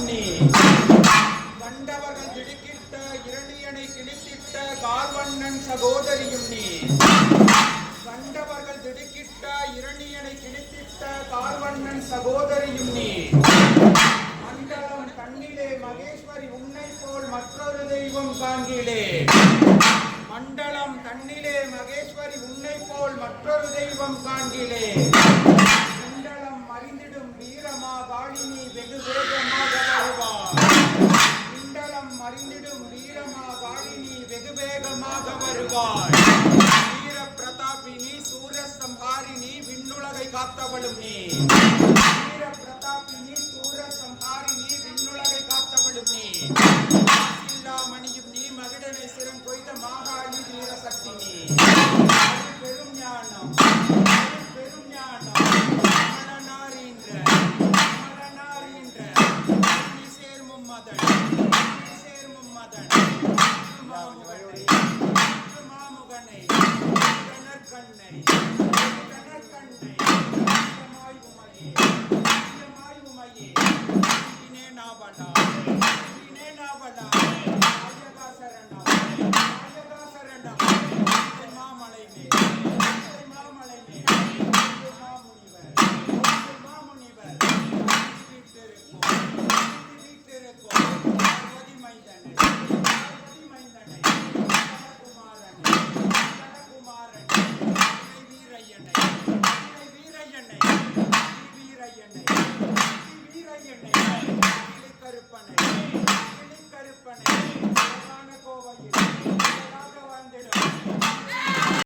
சகோதரியும் நீ கண்டவர்கள் திடுக்கிட்ட இரணியனை கிழித்திட்ட கார்வண்ணன் சகோதரியும் நீ கண்டவர்கள் திடுக்கிட்ட இரணியனை கிழித்திட்ட கார்வண்ணன் சகோதரியும் நீ மண்டலம் கண்ணிலே மகேஸ்வரி உன்னை போல் மற்றொரு தெய்வம் காண்கிலே மண்டலம் தன்னிலே மகேஸ்வரி உன்னை போல் மற்றொரு தெய்வம் காண்கிலே மண்டலம் மறிந்திடும் வீரமா காளினி வெகு வேகமாக வருவார் மண்டலம் மறிந்திடும் வீரமா காளினி வெகு வேகமாக வருவார் வீர பிரதாபினி சூரிய சம்ஹாரினி விண்ணுலகை காத்தவளும் நீ வீர பிரதாபினி சூரிய சம்ஹாரினி விண்ணுலகை காத்தவளும் நீ மணியும் நீ மகிடனை சிரம் கொய்த மாகாளி வீர சக்தி நீ பெரும் ஞானம் பெரும் ஞானம் மரணாரீன்ற நீ சேர்மும் மதன் மாமுகனை கண்ணை உமையே நாவடா கருப்பனை கோவையில் வாழ்ந்திடும்